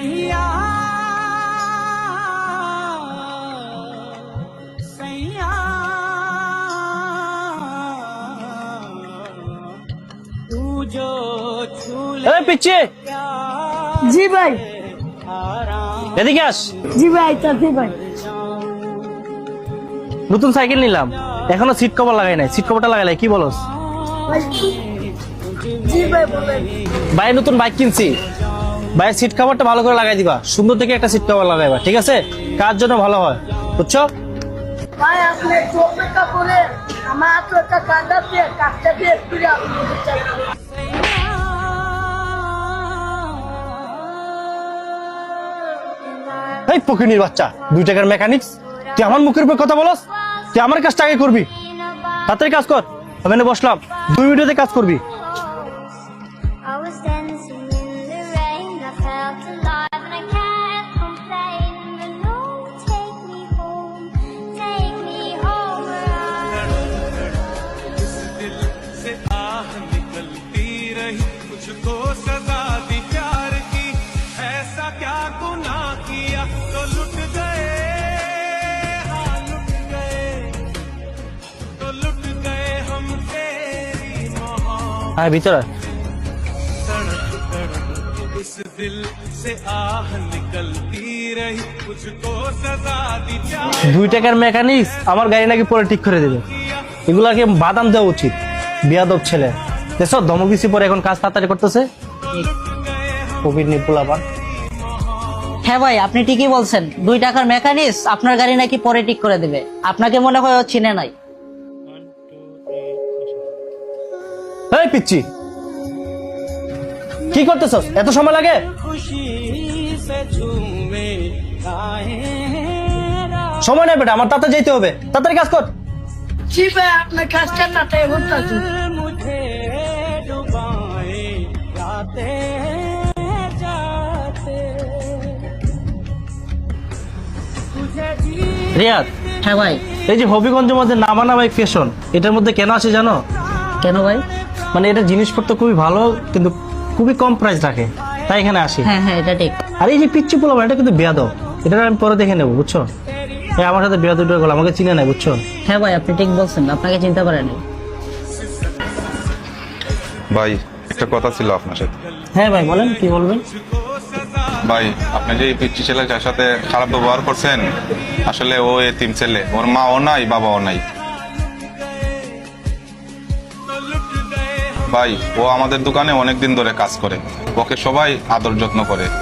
सैया सैया तू जो छूले পিচ্ছি জি ভাই, এদিকে আস। জি ভাই, চাচি ভাই। নতুন সাইকেল নিলাম, এখনো সিট কভার লাগাই নাই। সিট কভারটা লাগাইলাই কি বলস? জি ভাই বলেন। ভাই নতুন বাইক কিনছি, ভাই সিট কভারটা ভালো করে লাগাই দিবা, সুন্দর থেকে একটা সিট কভার লাগাইবা, ঠিক আছে? কার জন্য ভালো হয়, বুঝছো? ভাই আপনি চোখটা পরে আমার তো একটা কাঁদা দিয়ে কাটতে দিয়ে একটু আপনাদের চাই। এই ফকিনীর বাচ্চা, 2 টাকার মেকানিক্স, তুই আমার মুখের উপর কথা বলস? তুই আমার কাজটা আগে করবি, তাড়াতাড়ি কাজ কর। আমি এখানে বসলাম, 2 মিনিটে কাজ করবি। I was dancing in the rain, I felt alive and I can't complain. But no, take me home where इस दिल से आह निकलती रही, मुझको सजा दी प्यार की, ऐसा क्या गुनाह किया तो लुट गए, हाँ लुट गए, तो लुट गए हम तेरी मोहब्बत। হ্যাঁ ভিতরে इस दिल से आह निकलती रही, मुझको सजा दी प्यार 2 টাকার মেকানিক্স আমার গাড়ি নাকি পরে ঠিক করে দেবে। এগুলাকে বাদাম দেওয়া উচিত, বিয়াদব ছেলে। দেখছো ধমক দিছি পরে এখন কাজ তাড়াতাড়ি করতেছে। কবির নিপুলাবার হ্যাঁ ভাই, আপনি ঠিকই বলছেন। 2 টাকার মেকানিক্স আপনার গাড়ি নাকি পরে ঠিক করে দেবে। আপনাকে মনে হয় ও চিনে নাই। এই পিচ্ছি, কি করতেছস? এত সময় লাগে? खुशी से झूमे गाए সময় নেই বেটা, আমার তাতে যেতে হবে, তাড়াতাড়ি কাজ কর। জি ভাই আপনার কাজটা না তাই হচ্ছে। मुझे डुबाए जाते जाते तुझे जी রিয়াদ, হ্যাঁ ভাই। এই যে হবিগঞ্জের মধ্যে নামানা বাইক ফ্যাশন, এটার মধ্যে কেন আসে জানো? কেন ভাই? মানে এটা জিনিসপত্র খুবই ভালো, কিন্তু খুবই কম প্রাইস রাখে, তাই এখানে আসি। হ্যাঁ হ্যাঁ, এটা ঠিক। আর এই যে পিচ্ছি পোলা, এটা কিন্তু বেয়াদব, এটা আমি পরে দেখে নেবো, বুঝছো? এই আমার সাথে বেয়াদব গেল, আমাকে চিনে নাই, বুঝছো? হ্যাঁ ভাই, আপনি ঠিক বলছেন, আপনাকে চিনতে পারেনি। ভাই একটা কথা ছিল আপনার সাথে। হ্যাঁ ভাই বলেন, কি বলবেন? ভাই আপনি যে এই পিচ্ছি ছেলে যার সাথে খারাপ ব্যবহার করছেন, আসলে ও এতিম ছেলে, ওর মাও নাই বাবাও নাই। ভাই ও আমাদের দোকানে অনেকদিন ধরে কাজ করে, ওকে সবাই আদর যত্ন করে।